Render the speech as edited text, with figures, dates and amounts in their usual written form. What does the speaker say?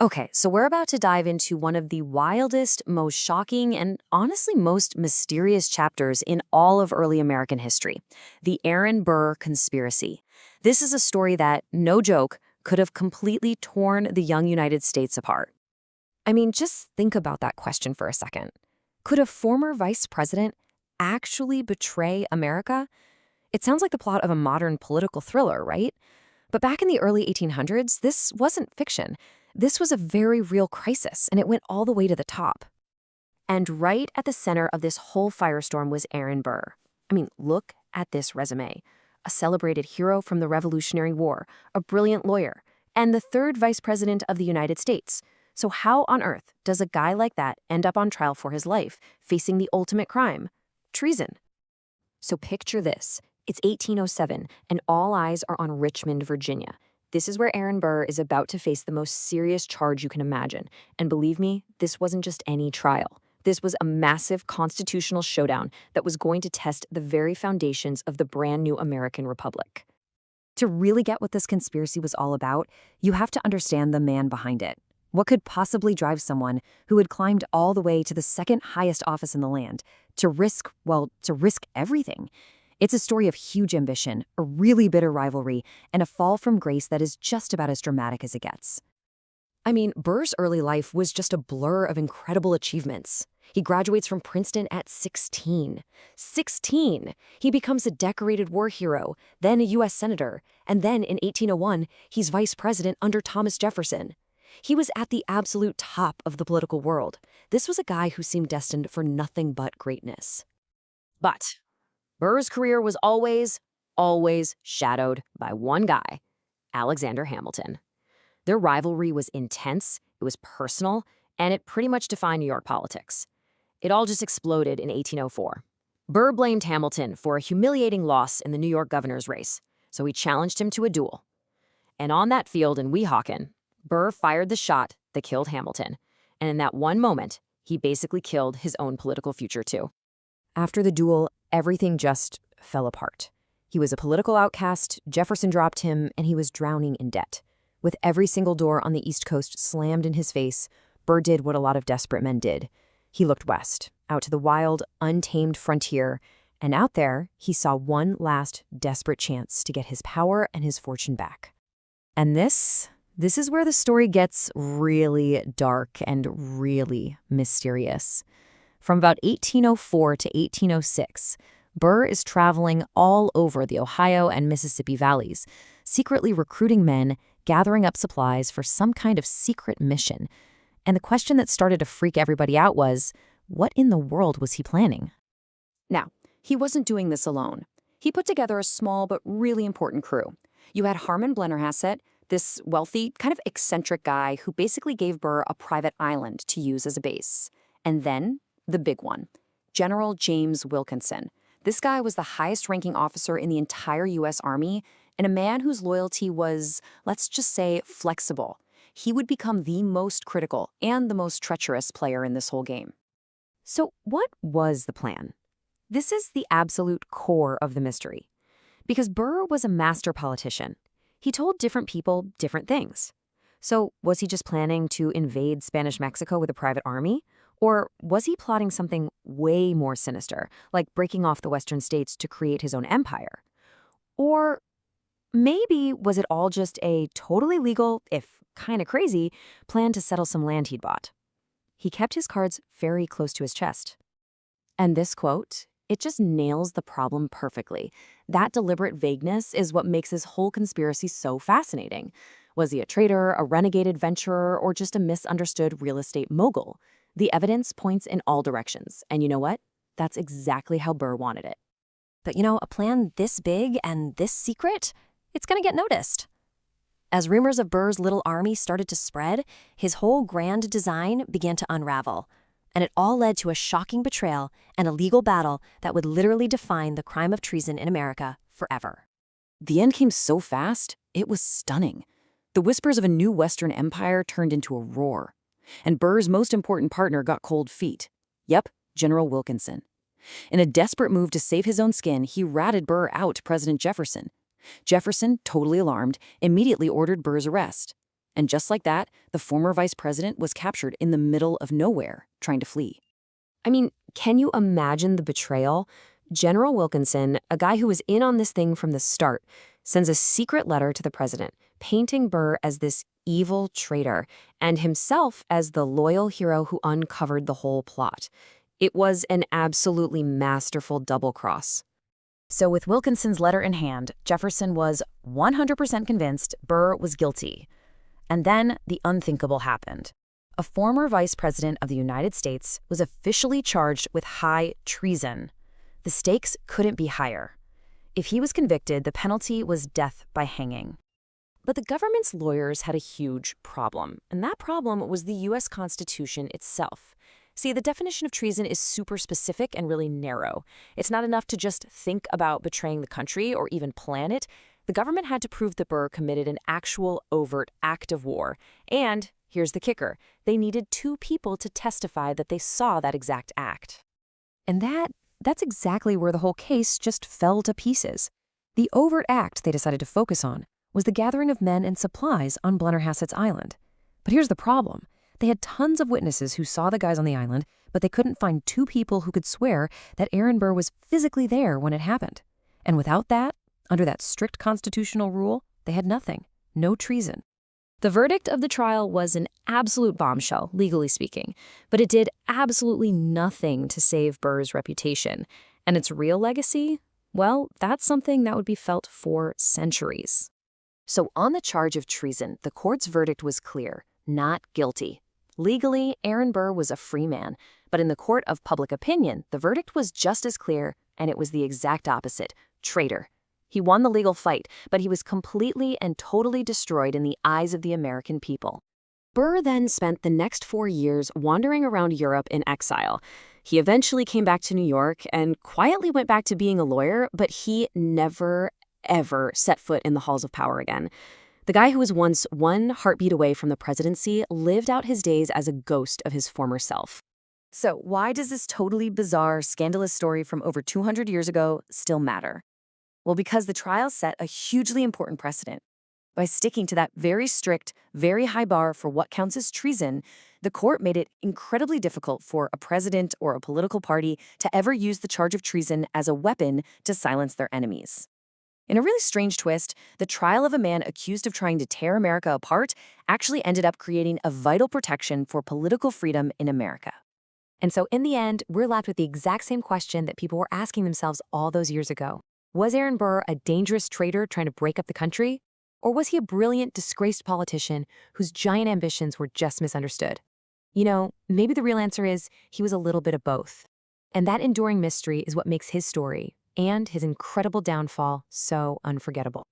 Okay, so we're about to dive into one of the wildest, most shocking, and honestly most mysterious chapters in all of early American history, the Aaron Burr Conspiracy. This is a story that, no joke, could have completely torn the young United States apart. I mean, just think about that question for a second. Could a former vice president actually betray America? It sounds like the plot of a modern political thriller, right? But back in the early 1800s, this wasn't fiction. This was a very real crisis, and it went all the way to the top. And right at the center of this whole firestorm was Aaron Burr. I mean, look at this resume. A celebrated hero from the Revolutionary War, a brilliant lawyer, and the third vice president of the United States. So how on earth does a guy like that end up on trial for his life, facing the ultimate crime? Treason. So picture this. It's 1807, and all eyes are on Richmond, Virginia. This is where Aaron Burr is about to face the most serious charge you can imagine. And believe me, this wasn't just any trial. This was a massive constitutional showdown that was going to test the very foundations of the brand new American Republic. To really get what this conspiracy was all about, you have to understand the man behind it. What could possibly drive someone who had climbed all the way to the second highest office in the land to risk everything? It's a story of huge ambition, a really bitter rivalry, and a fall from grace that is just about as dramatic as it gets. I mean, Burr's early life was just a blur of incredible achievements. He graduates from Princeton at 16. 16! He becomes a decorated war hero, then a U.S. senator, and then in 1801, he's vice president under Thomas Jefferson. He was at the absolute top of the political world. This was a guy who seemed destined for nothing but greatness. But Burr's career was always shadowed by one guy, Alexander Hamilton. Their rivalry was intense, it was personal, and it pretty much defined New York politics. It all just exploded in 1804. Burr blamed Hamilton for a humiliating loss in the New York governor's race, so he challenged him to a duel. And on that field in Weehawken, Burr fired the shot that killed Hamilton, and in that one moment, he basically killed his own political future too. After the duel, everything just fell apart. He was a political outcast, Jefferson dropped him, and he was drowning in debt. With every single door on the East Coast slammed in his face, Burr did what a lot of desperate men did. He looked west, out to the wild, untamed frontier, and out there, he saw one last desperate chance to get his power and his fortune back. And this is where the story gets really dark and really mysterious. From about 1804 to 1806, Burr is traveling all over the Ohio and Mississippi valleys, secretly recruiting men, gathering up supplies for some kind of secret mission. And the question that started to freak everybody out was, what in the world was he planning? Now, he wasn't doing this alone. He put together a small but really important crew. You had Harmon Blennerhassett, this wealthy, kind of eccentric guy who basically gave Burr a private island to use as a base. And then the big one, General James Wilkinson. This guy was the highest-ranking officer in the entire U.S. Army and a man whose loyalty was, let's just say, flexible. He would become the most critical and the most treacherous player in this whole game. So what was the plan? This is the absolute core of the mystery. Because Burr was a master politician. He told different people different things. So was he just planning to invade Spanish Mexico with a private army? Or was he plotting something way more sinister, like breaking off the Western states to create his own empire? Or maybe was it all just a totally legal, if kind of crazy, plan to settle some land he'd bought? He kept his cards very close to his chest. And this quote, it just nails the problem perfectly. That deliberate vagueness is what makes his whole conspiracy so fascinating. Was he a traitor, a renegade adventurer, or just a misunderstood real estate mogul? The evidence points in all directions, and you know what? That's exactly how Burr wanted it. But a plan this big and this secret, it's gonna get noticed. As rumors of Burr's little army started to spread, his whole grand design began to unravel. And it all led to a shocking betrayal and a legal battle that would literally define the crime of treason in America forever. The end came so fast, it was stunning. The whispers of a new Western empire turned into a roar. And Burr's most important partner got cold feet. Yep, General Wilkinson. In a desperate move to save his own skin, he ratted Burr out to President Jefferson. Jefferson, totally alarmed, immediately ordered Burr's arrest. And just like that, the former vice president was captured in the middle of nowhere, trying to flee. I mean, can you imagine the betrayal? General Wilkinson, a guy who was in on this thing from the start, sends a secret letter to the president, painting Burr as this evil traitor and himself as the loyal hero who uncovered the whole plot. It was an absolutely masterful double cross. So with Wilkinson's letter in hand, Jefferson was 100% convinced Burr was guilty. And then the unthinkable happened. A former vice president of the United States was officially charged with high treason. The stakes couldn't be higher. If he was convicted, the penalty was death by hanging. But the government's lawyers had a huge problem, and that problem was the U.S. Constitution itself. See, the definition of treason is super specific and really narrow. It's not enough to just think about betraying the country or even plan it. The government had to prove that Burr committed an actual overt act of war. And, here's the kicker, they needed 2 people to testify that they saw that exact act. And that's exactly where the whole case just fell to pieces. The overt act they decided to focus on was the gathering of men and supplies on Blennerhassett's Island. But here's the problem. They had tons of witnesses who saw the guys on the island, but they couldn't find 2 people who could swear that Aaron Burr was physically there when it happened. And without that, under that strict constitutional rule, they had nothing. No treason. The verdict of the trial was an absolute bombshell, legally speaking, but it did absolutely nothing to save Burr's reputation. And its real legacy? Well, that's something that would be felt for centuries. So on the charge of treason, the court's verdict was clear, not guilty. Legally, Aaron Burr was a free man, but in the court of public opinion, the verdict was just as clear, and it was the exact opposite, traitor. He won the legal fight, but he was completely and totally destroyed in the eyes of the American people. Burr then spent the next 4 years wandering around Europe in exile. He eventually came back to New York and quietly went back to being a lawyer, but he never, ever set foot in the halls of power again. The guy who was once one heartbeat away from the presidency lived out his days as a ghost of his former self. So why does this totally bizarre, scandalous story from over 200 years ago still matter? Well, because the trial set a hugely important precedent. By sticking to that very strict, very high bar for what counts as treason, the court made it incredibly difficult for a president or a political party to ever use the charge of treason as a weapon to silence their enemies. In a really strange twist, the trial of a man accused of trying to tear America apart actually ended up creating a vital protection for political freedom in America. And so in the end, we're left with the exact same question that people were asking themselves all those years ago. Was Aaron Burr a dangerous traitor trying to break up the country? Or was he a brilliant, disgraced politician whose giant ambitions were just misunderstood? You know, maybe the real answer is he was a little bit of both. And that enduring mystery is what makes his story and his incredible downfall so unforgettable.